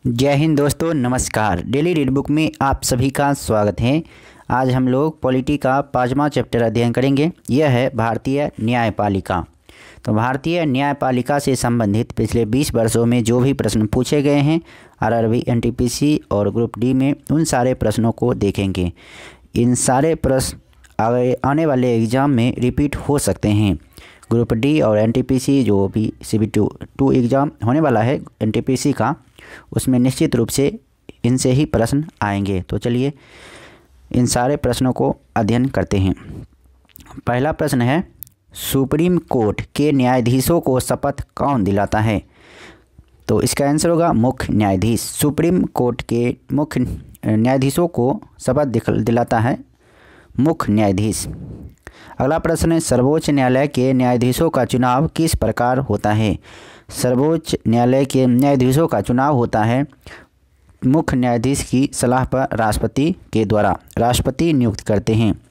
जय हिंद दोस्तों, नमस्कार। डेली रीड बुक में आप सभी का स्वागत है। आज हम लोग पॉलिटी का 5वां चैप्टर अध्ययन करेंगे। यह है भारतीय न्यायपालिका। तो भारतीय न्यायपालिका से संबंधित पिछले 20 वर्षों में जो भी प्रश्न पूछे गए हैं आरआरबी, एनटीपीसी और ग्रुप डी में, उन सारे प्रश्नों को देखेंगे। इन सारे प्रश्न आने वाले एग्ज़ाम में रिपीट हो सकते हैं। ग्रुप डी और एनटीपीसी जो भी CB2 एग्ज़ाम होने वाला है एनटीपीसी का, उसमें निश्चित रूप से इनसे ही प्रश्न आएंगे। तो चलिए इन सारे प्रश्नों को अध्ययन करते हैं। पहला प्रश्न है, सुप्रीम कोर्ट के न्यायाधीशों को शपथ कौन दिलाता है? तो इसका आंसर होगा मुख्य न्यायाधीश। सुप्रीम कोर्ट के मुख्य न्यायाधीशों को शपथ दिलाता है मुख्य न्यायाधीश। अगला प्रश्न है, सर्वोच्च न्यायालय के न्यायाधीशों का चुनाव किस प्रकार होता है? सर्वोच्च न्यायालय के न्यायाधीशों का चुनाव होता है मुख्य न्यायाधीश की सलाह पर राष्ट्रपति के द्वारा। राष्ट्रपति नियुक्त करते हैं।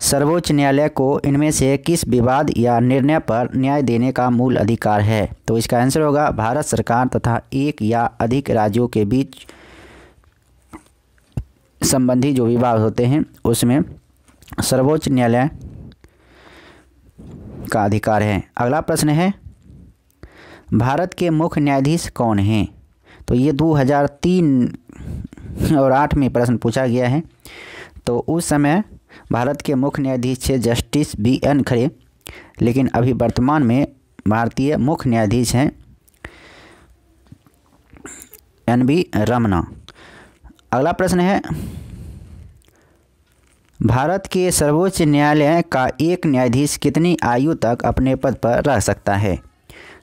सर्वोच्च न्यायालय को इनमें से किस विवाद या निर्णय पर न्याय देने का मूल अधिकार है? तो इसका आंसर होगा भारत सरकार तथा एक या अधिक राज्यों के बीच संबंधी जो विवाद होते हैं उसमें सर्वोच्च न्यायालय का अधिकार है। अगला प्रश्न है, भारत के मुख्य न्यायाधीश कौन हैं? तो ये 2003 और 8 में प्रश्न पूछा गया है। तो उस समय भारत के मुख्य न्यायाधीश थे जस्टिस BN खरे, लेकिन अभी वर्तमान में भारतीय मुख्य न्यायाधीश हैं NV रमना। अगला प्रश्न है, भारत के सर्वोच्च न्यायालय का एक न्यायाधीश कितनी आयु तक अपने पद पर रह सकता है?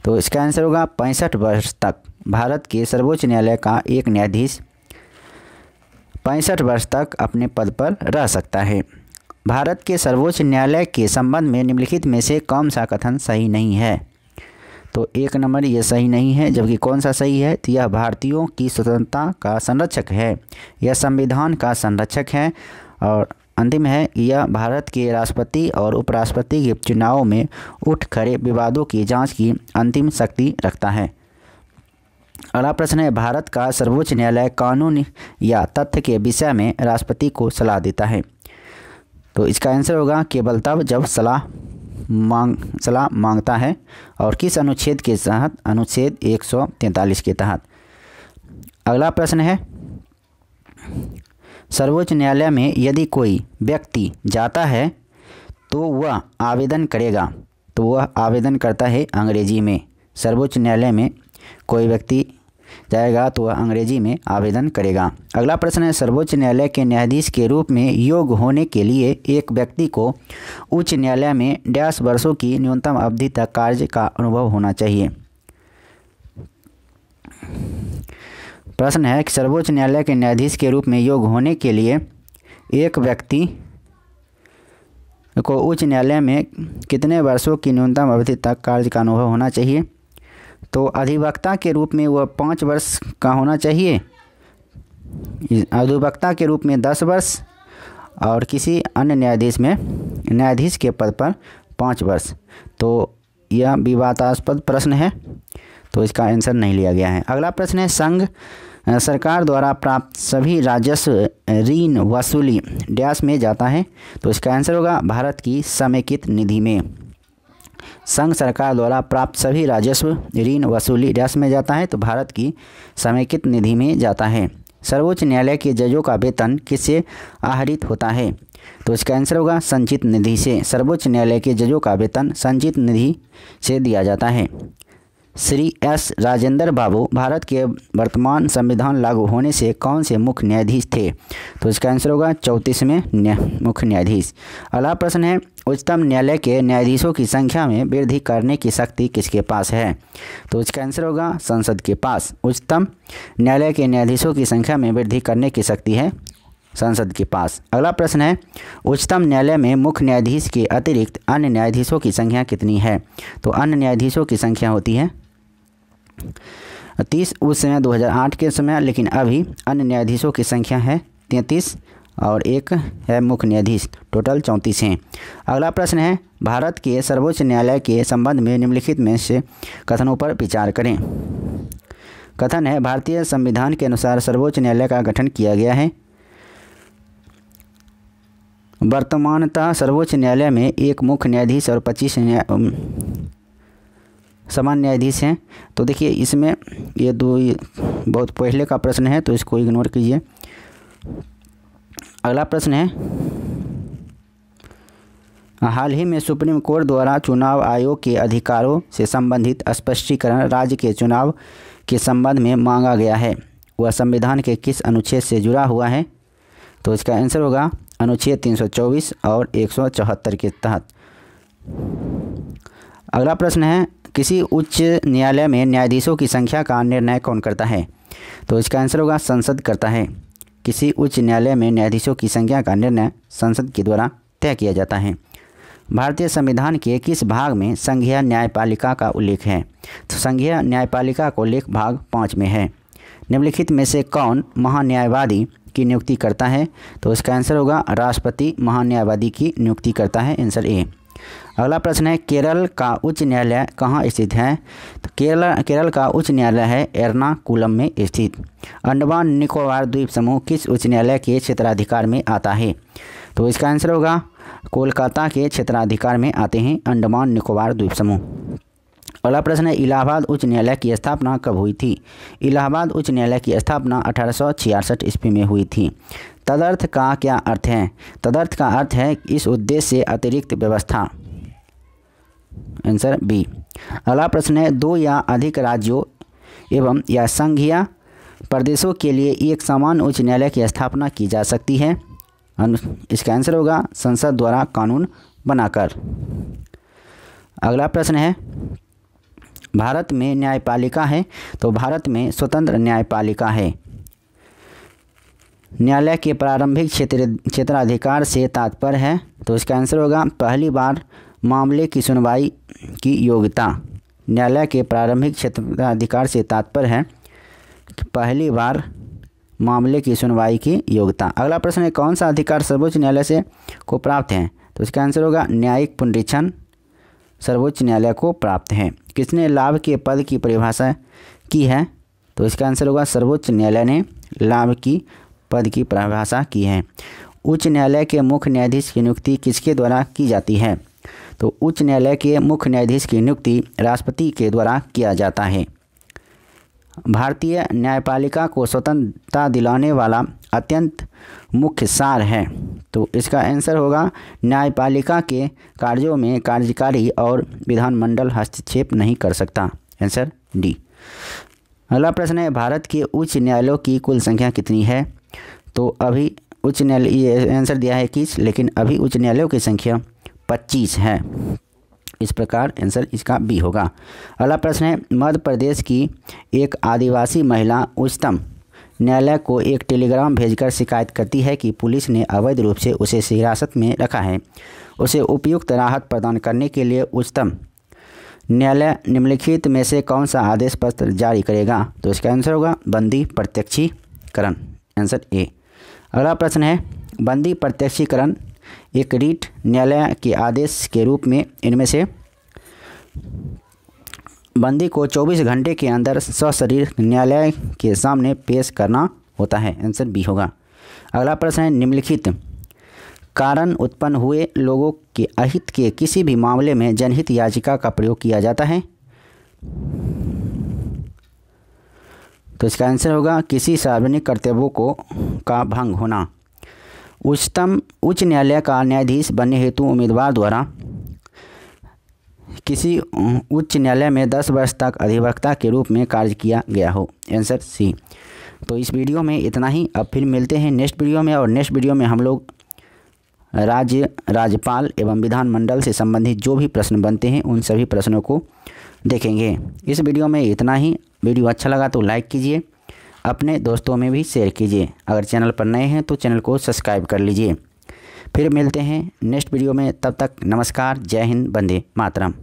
तो इसका आंसर होगा 65 वर्ष तक। भारत के सर्वोच्च न्यायालय का एक न्यायाधीश 65 वर्ष तक अपने पद पर रह सकता है। भारत के सर्वोच्च न्यायालय के संबंध में निम्नलिखित में से कौन सा कथन सही नहीं है? तो 1 नंबर ये सही नहीं है, जबकि कौन सा सही है? तो यह भारतीयों की स्वतंत्रता का संरक्षक है, यह संविधान का संरक्षक है। और अंतिम है, यह भारत के राष्ट्रपति और उपराष्ट्रपति के चुनावों में उठ खड़े विवादों की जांच की अंतिम शक्ति रखता है। अगला प्रश्न है, भारत का सर्वोच्च न्यायालय कानून या तथ्य के विषय में राष्ट्रपति को सलाह देता है। तो इसका आंसर होगा केवल तब जब सलाह मांगता है। और किस अनुच्छेद के तहत? अनुच्छेद 143 के तहत। अगला प्रश्न है, सर्वोच्च न्यायालय में यदि कोई व्यक्ति जाता है तो वह आवेदन करेगा। तो वह आवेदन करता है अंग्रेजी में। सर्वोच्च न्यायालय में कोई व्यक्ति जाएगा तो वह अंग्रेजी में आवेदन करेगा। अगला प्रश्न है, सर्वोच्च न्यायालय के न्यायाधीश के रूप में योग्य होने के लिए एक व्यक्ति को उच्च न्यायालय में 10 वर्षों की न्यूनतम अवधि तक कार्य का अनुभव होना चाहिए। प्रश्न है कि सर्वोच्च न्यायालय के न्यायाधीश के रूप में योग्य होने के लिए एक व्यक्ति को उच्च न्यायालय में कितने वर्षों की न्यूनतम अवधि तक कार्य का अनुभव होना चाहिए? तो अधिवक्ता के रूप में वह 5 वर्ष का होना चाहिए, अधिवक्ता के रूप में 10 वर्ष, और किसी अन्य न्यायाधीश में न्यायाधीश के पद पर 5 वर्ष। तो यह विवादास्पद प्रश्न है, तो इसका आंसर नहीं लिया गया है। अगला प्रश्न है, संघ सरकार द्वारा प्राप्त सभी राजस्व ऋण वसूली डैश में जाता है। तो इसका आंसर होगा भारत की समेकित निधि में। संघ सरकार द्वारा प्राप्त सभी राजस्व ऋण वसूली डैश में जाता है, तो भारत की समेकित निधि में जाता है। सर्वोच्च न्यायालय के जजों का वेतन किससे आहरित होता है? तो इसका आंसर होगा संचित निधि से। सर्वोच्च न्यायालय के जजों का वेतन संचित निधि से दिया जाता है। श्री S राजेंद्र बाबू भारत के वर्तमान संविधान लागू होने से कौन से मुख्य न्यायाधीश थे? तो इसका आंसर होगा 34वें मुख्य न्यायाधीश। अगला प्रश्न है, उच्चतम न्यायालय के न्यायाधीशों की संख्या में वृद्धि करने की शक्ति किसके पास है? तो इसका आंसर होगा संसद के पास। उच्चतम न्यायालय के न्यायाधीशों की संख्या में वृद्धि करने की शक्ति है संसद के पास। अगला प्रश्न है, उच्चतम न्यायालय में मुख्य न्यायाधीश के अतिरिक्त अन्य न्यायाधीशों की संख्या कितनी है? तो अन्य न्यायाधीशों की संख्या होती है 30 उस समय 2008 के समय, लेकिन अभी अन्य न्यायाधीशों की संख्या है 33 और एक है मुख्य न्यायाधीश, टोटल 34 हैं। अगला प्रश्न है, भारत के सर्वोच्च न्यायालय के संबंध में निम्नलिखित में से कथनों पर विचार करें। कथन है भारतीय संविधान के अनुसार सर्वोच्च न्यायालय का गठन किया गया है। वर्तमानतः सर्वोच्च न्यायालय में एक मुख्य न्यायाधीश और 25 समान न्यायाधीश हैं। तो देखिए इसमें ये दो बहुत पहले का प्रश्न है, तो इसको इग्नोर कीजिए। अगला प्रश्न है, हाल ही में सुप्रीम कोर्ट द्वारा चुनाव आयोग के अधिकारों से संबंधित स्पष्टीकरण राज्य के चुनाव के संबंध में मांगा गया है, वह संविधान के किस अनुच्छेद से जुड़ा हुआ है? तो इसका आंसर होगा अनुच्छेद 324 और 174 के तहत। अगला प्रश्न है, किसी उच्च न्यायालय में न्यायाधीशों की संख्या का निर्णय कौन करता है? तो इसका आंसर होगा संसद करता है। किसी उच्च न्यायालय में न्यायाधीशों की संख्या का निर्णय संसद के द्वारा तय किया जाता है। भारतीय संविधान के किस भाग में संघीय न्यायपालिका का उल्लेख है? तो संघीय न्यायपालिका का उल्लेख भाग 5 में है। निम्नलिखित में से कौन महान्यायवादी की नियुक्ति करता है? तो इसका आंसर होगा राष्ट्रपति महान्यायवादी की नियुक्ति करता है, आंसर ए। अगला प्रश्न है, केरल का उच्च न्यायालय कहाँ स्थित है? तो केरल का उच्च न्यायालय है एर्नाकुलम में स्थित। अंडमान निकोबार द्वीप समूह किस उच्च न्यायालय के क्षेत्राधिकार में आता है? तो इसका आंसर होगा कोलकाता के क्षेत्राधिकार में आते हैं अंडमान निकोबार द्वीप समूह। अगला प्रश्न है, इलाहाबाद उच्च न्यायालय की स्थापना कब हुई थी? इलाहाबाद उच्च न्यायालय की स्थापना 1866 ईस्वी में हुई थी। तदर्थ का क्या अर्थ है? तदर्थ का अर्थ है इस उद्देश्य से अतिरिक्त व्यवस्था, आंसर बी। अगला प्रश्न है, दो या अधिक राज्यों एवं या संघीय प्रदेशों के लिए एक समान उच्च न्यायालय की स्थापना की जा सकती है? इसका आंसर होगा संसद द्वारा कानून बनाकर। अगला प्रश्न है, भारत में न्यायपालिका है, तो भारत में स्वतंत्र न्यायपालिका है। न्यायालय के प्रारंभिक क्षेत्राधिकार से तात्पर्य है, तो इसका आंसर होगा पहली बार मामले की सुनवाई की योग्यता। न्यायालय के प्रारंभिक क्षेत्राधिकार से तात्पर्य है पहली बार मामले की सुनवाई की योग्यता। अगला प्रश्न है, कौन सा अधिकार सर्वोच्च न्यायालय से को प्राप्त है? तो इसका आंसर होगा न्यायिक पुनरीक्षण सर्वोच्च न्यायालय को प्राप्त है। किसने लाभ के पद की परिभाषा की है? तो इसका आंसर होगा सर्वोच्च न्यायालय ने लाभ की पद की परिभाषा की है। उच्च न्यायालय के मुख्य न्यायाधीश की नियुक्ति किसके द्वारा की जाती है? तो उच्च न्यायालय के मुख्य न्यायाधीश की नियुक्ति राष्ट्रपति के द्वारा किया जाता है। भारतीय न्यायपालिका को स्वतंत्रता दिलाने वाला अत्यंत मुख्य सार है, तो इसका आंसर होगा न्यायपालिका के कार्यों में कार्यकारी और विधानमंडल हस्तक्षेप नहीं कर सकता, आंसर डी। अगला प्रश्न है, भारत के उच्च न्यायालयों की कुल संख्या कितनी है? तो अभी उच्च न्यायालय, ये आंसर दिया है 21, लेकिन अभी उच्च न्यायालयों की संख्या 25 है। इस प्रकार आंसर इसका बी होगा। अगला प्रश्न है, मध्य प्रदेश की एक आदिवासी महिला उच्चतम न्यायालय को एक टेलीग्राम भेजकर शिकायत करती है कि पुलिस ने अवैध रूप से उसे हिरासत में रखा है। उसे उपयुक्त राहत प्रदान करने के लिए उच्चतम न्यायालय निम्नलिखित में से कौन सा आदेश पत्र जारी करेगा? तो इसका आंसर होगा बंदी प्रत्यक्षीकरण, आंसर ए। अगला प्रश्न है, बंदी प्रत्यक्षीकरण एक रीट न्यायालय के आदेश के रूप में इनमें से बंदी को 24 घंटे के अंदर सशरीर न्यायालय के सामने पेश करना होता है, आंसर बी होगा। अगला प्रश्न है, निम्नलिखित कारण उत्पन्न हुए लोगों के अहित के किसी भी मामले में जनहित याचिका का प्रयोग किया जाता है? तो इसका आंसर होगा किसी सार्वजनिक कर्तव्यों का भंग होना। उच्च न्यायालय का न्यायाधीश बनने हेतु उम्मीदवार द्वारा किसी उच्च न्यायालय में 10 वर्ष तक अधिवक्ता के रूप में कार्य किया गया हो, आंसर सी। तो इस वीडियो में इतना ही। अब फिर मिलते हैं नेक्स्ट वीडियो में, और नेक्स्ट वीडियो में हम लोग राज्यपाल एवं विधानमंडल से संबंधित जो भी प्रश्न बनते हैं उन सभी प्रश्नों को देखेंगे। इस वीडियो में इतना ही। वीडियो अच्छा लगा तो लाइक कीजिए, अपने दोस्तों में भी शेयर कीजिए। अगर चैनल पर नए हैं तो चैनल को सब्सक्राइब कर लीजिए। फिर मिलते हैं नेक्स्ट वीडियो में, तब तक नमस्कार, जय हिंद, वंदे मातरम।